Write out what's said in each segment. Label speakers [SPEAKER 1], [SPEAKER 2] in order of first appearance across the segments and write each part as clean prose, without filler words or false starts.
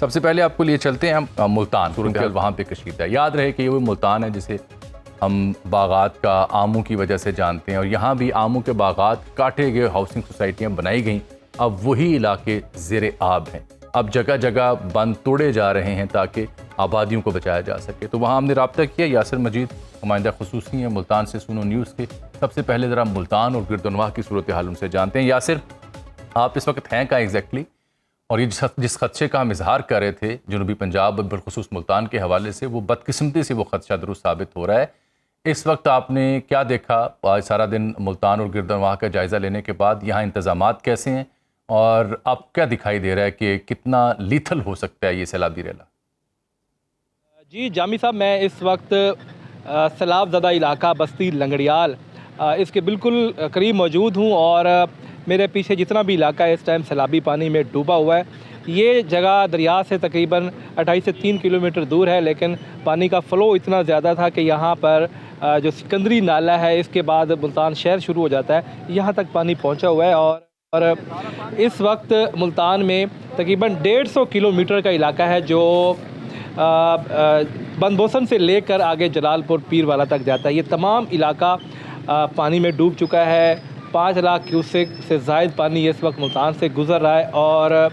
[SPEAKER 1] सबसे पहले आपको लिए चलते हैं हम मुल्तान, सूरत हाल वहाँ पे कशीदा है। याद रहे कि ये वो मुल्तान है जिसे हम बागात का आमू की वजह से जानते हैं, और यहाँ भी आमू के बागात काटे गए, हाउसिंग सोसाइटियाँ बनाई गई। अब वही इलाके ज़ेरे आब हैं। अब जगह जगह बंद तोड़े जा रहे हैं ताकि आबादियों को बचाया जा सके। तो वहाँ हमने रब्ता किया। यासिर मजीद नुमाइंदा खुसूसी हैं मुल्तान से, सुनो न्यूज़ के। सबसे पहले ज़रा मुल्तान और गिरदनवाह की सूरत हाल उनसे जानते हैं। यासिर, आप इस वक्त हैं कहाँ एग्जैक्टली, और ये जिस खदशे का हम इजहार कर रहे थे जनूबी पंजाब बिलखुसूस मुल्तान के हवाले से, वो बदकिस्मती से वो खदशा दुरुस्त साबित हो रहा है। इस वक्त आपने क्या देखा? आज सारा दिन मुल्तान और गिरदनवाह का जायज़ा लेने के बाद यहाँ इंतज़ामात कैसे हैं, और अब क्या दिखाई दे रहा है कि कितना लीथल हो सकता है ये सैलाबी रेला?
[SPEAKER 2] जी जामी साहब, मैं इस वक्त सैलाब ज़दा इलाका बस्ती लंगड़ियाल इसके बिल्कुल करीब मौजूद हूँ, और मेरे पीछे जितना भी इलाका है इस टाइम सैलाबी पानी में डूबा हुआ है। ये जगह दरिया से तकरीबन 28 से 3 किलोमीटर दूर है, लेकिन पानी का फ़्लो इतना ज़्यादा था कि यहाँ पर जो सिकंदरी नाला है इसके बाद मुल्तान शहर शुरू हो जाता है, यहाँ तक पानी पहुँचा हुआ है। और इस वक्त मुल्तान में तकरीबन 150 किलोमीटर का इलाका है जो बनबोसन से लेकर आगे जलालपुर पीरवाला तक जाता है। ये तमाम इलाका पानी में डूब चुका है। 5 लाख क्यूसेक से ज़ायद पानी इस वक्त मुल्तान से गुज़र रहा है, और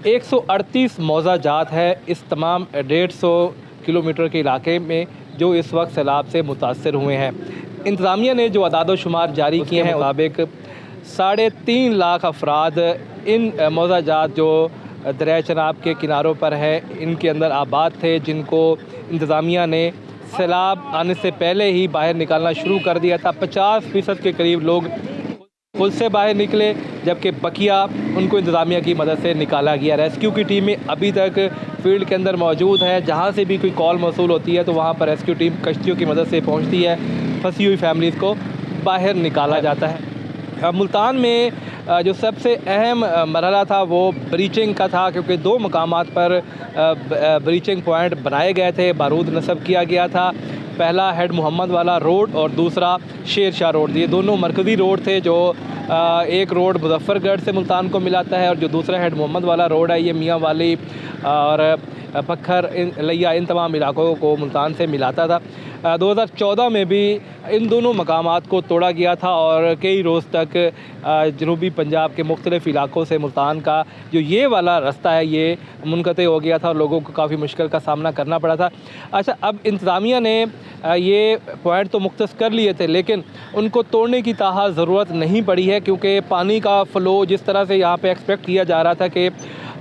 [SPEAKER 2] 138 मौज़ा जात है इस तमाम 150 किलोमीटर के इलाके में जो इस वक्त सैलाब से मुतासर हुए हैं। इंतज़ामिया ने जो अदाद शुमार जारी किए हैं मुताबिक 3.5 लाख अफराद इन मौज़ा जात जो दरिया चनाब के किनारों पर है इनके अंदर आबाद थे, जिनको इंतज़ामिया ने सैलाब आने से पहले ही बाहर निकालना शुरू कर दिया था। 50% के करीब लोग पुल से बाहर निकले, जबकि बकिया उनको इंतज़ामिया की मदद से निकाला गया। रेस्क्यू की टीमें अभी तक फील्ड के अंदर मौजूद है। जहाँ से भी कोई कॉल मौसूल होती है तो वहाँ पर रेस्क्यू टीम कश्तियों की मदद से पहुँचती है, फंसी हुई फैमिलीज़ को बाहर निकाला जाता है। मुल्तान में जो सबसे अहम मरहला था वो ब्रीचिंग का था, क्योंकि 2 मकामात पर ब्रीचिंग पॉइंट बनाए गए थे, बारूद नस्ब किया गया था। पहला हेड मोहम्मद वाला रोड और दूसरा शेर शाह रोड। ये दोनों मरकज़ी रोड थे। जो एक रोड मुजफ्फरगढ़ से मुल्तान को मिलाता है, और जो दूसरा हेड मोहम्मद वाला रोड है ये मियाँ वाली और पखर लिया इन तमाम इलाकों को मुल्तान से मिलाता था। 2014 में भी इन दोनों मकामात को तोड़ा गया था, और कई रोज़ तक जनूबी पंजाब के मुख्तलिफ़ इलाकों से मुल्तान का जो ये वाला रास्ता है ये मुनक़ते हो गया था, और लोगों को काफ़ी मुश्किल का सामना करना पड़ा था। अच्छा, अब इंतज़ामिया ने ये पॉइंट तो मुख्तस कर लिए थे, लेकिन उनको तोड़ने की ताहा ज़रूरत नहीं पड़ी है, क्योंकि पानी का फ़्लो जिस तरह से यहाँ पे एक्सपेक्ट किया जा रहा था कि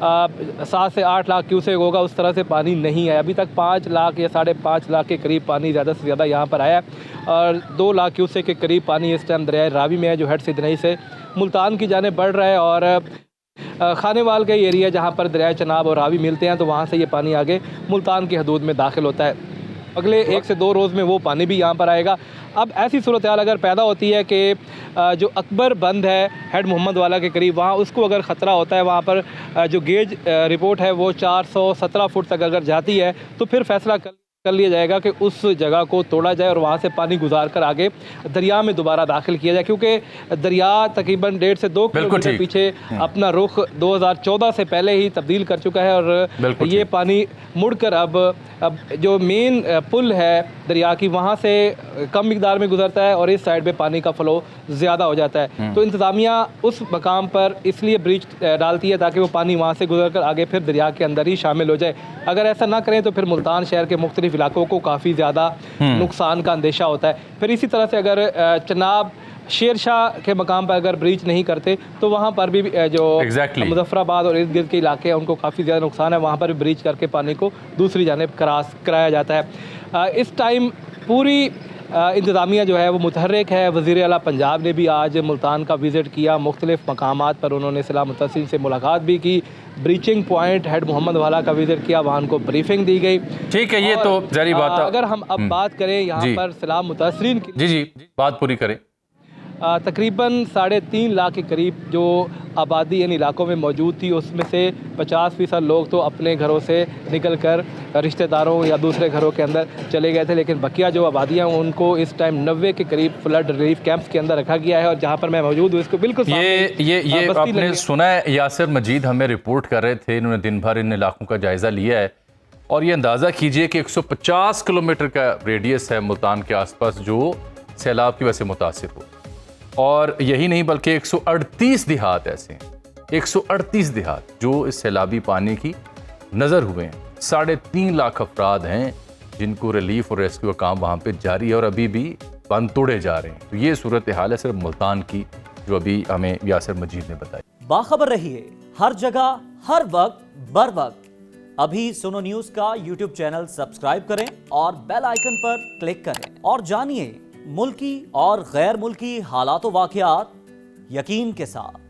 [SPEAKER 2] 7 से 8 लाख क्यूसेक होगा, उस तरह से पानी नहीं है। अभी तक 5 लाख या 5.5 लाख के करीब पानी ज़्यादा से ज़्यादा यहाँ पर आया है, और 2 लाख क्यूसेक के करीब पानी इस टाइम दरिया रावी में है, जो हेड सिदनई से मुल्तान की जाने बढ़ रहा है। और खानेवाल का एरिया जहाँ पर दरिया चनाब और रावी मिलते हैं, तो वहाँ से ये पानी आगे मुल्तान की हदूद में दाखिल होता है। अगले 1 से 2 रोज़ में वो पानी भी यहाँ पर आएगा। अब ऐसी सूरत हाल अगर पैदा होती है कि जो अकबर बंद है हेड मोहम्मद वाला के करीब, वहाँ उसको अगर ख़तरा होता है, वहाँ पर जो गेज रिपोर्ट है वो 417 फुट तक अगर जाती है, तो फिर फैसला कर लिया जाएगा कि उस जगह को तोड़ा जाए और वहाँ से पानी गुजार कर आगे दरिया में दोबारा दाखिल किया जाए, क्योंकि दरिया तकरीबन 1.5 से 2 किलोमीटर पीछे अपना रुख 2014 से पहले ही तब्दील कर चुका है, और ये पानी मुड़कर अब जो मेन पुल है दरिया की वहाँ से कम मिकदार में गुजरता है, और इस साइड पे पानी का फ़्लो ज़्यादा हो जाता है। तो इंतज़ामिया उस मकाम पर इसलिए ब्रिज डालती है ताकि वो पानी वहाँ से गुजर कर आगे फिर दरिया के अंदर ही शामिल हो जाए। अगर ऐसा ना करें तो फिर मुल्तान शहर के मुख्तलिफ इलाकों को काफ़ी ज़्यादा नुकसान का अंदेशा होता है। फिर इसी तरह से अगर चनाब शेर शाह के मकाम पर अगर ब्रीच नहीं करते तो वहाँ पर भी जो मुजफ्फराबाद और इर्द गिर्द के इलाके हैं उनको काफ़ी ज़्यादा नुकसान है, वहाँ पर भी ब्रीच करके पानी को दूसरी जानिब क्रॉस कराया जाता है। इस टाइम पूरी इंतज़ामिया जो है वो मुतहर्रिक है। वज़ीर आला पंजाब ने भी आज मुल्तान का विज़िट किया, मुख्तलिफ़ मकामात पर उन्होंने सिला मुतसिल से मुलाकात भी की, ब्रीचिंग पॉइंट हेड मोहम्मद वाला का विज़िट किया, वहाँ उनको ब्रीफिंग दी गई।
[SPEAKER 1] ठीक है, ये तो जारी बात है।
[SPEAKER 2] अगर हम अब बात करें यहाँ पर सिला मुतसिरीन की,
[SPEAKER 1] जी बात पूरी करें।
[SPEAKER 2] तकरीबन 3.5 लाख के करीब जो आबादी इन इलाकों में मौजूद थी, उसमें से 50% लोग तो अपने घरों से निकल कर रिश्तेदारों या दूसरे घरों के अंदर चले गए थे, लेकिन बकिया जो आबादियाँ उनको इस टाइम 90 के करीब फ्लड रिलीफ कैंप्स के अंदर रखा गया है। और जहाँ पर मैं मौजूद हूँ इसको बिल्कुल
[SPEAKER 1] ये आपने सुना है, यासिर मजीद हमें रिपोर्ट कर रहे थे, इन्होंने दिन भर इन इलाकों का जायज़ा लिया है और ये अंदाज़ा कीजिए कि 150 किलोमीटर का रेडियस है मुल्तान के आसपास जो सैलाब की वजह से मुतासिर हो। और यही नहीं बल्कि 138 देहात ऐसे हैं, 138 देहात जो इस सैलाबी पानी की नज़र हुए हैं। 3.5 लाख अफराद हैं जिनको रिलीफ और रेस्क्यू का काम वहाँ पे जारी है और अभी भी बंद तोड़े जा रहे हैं। तो ये सूरत हाल है सिर्फ मुल्तान की, जो अभी हमें यासिर मजीद ने बताई।
[SPEAKER 3] बाखबर रहिए हर जगह हर वक्त बर वक्त। अभी सुनो न्यूज का यूट्यूब चैनल सब्सक्राइब करें और बेल आइकन पर क्लिक करें और जानिए मुल्की और गैर मुल्की हालात व वाक़यात यकीन के साथ।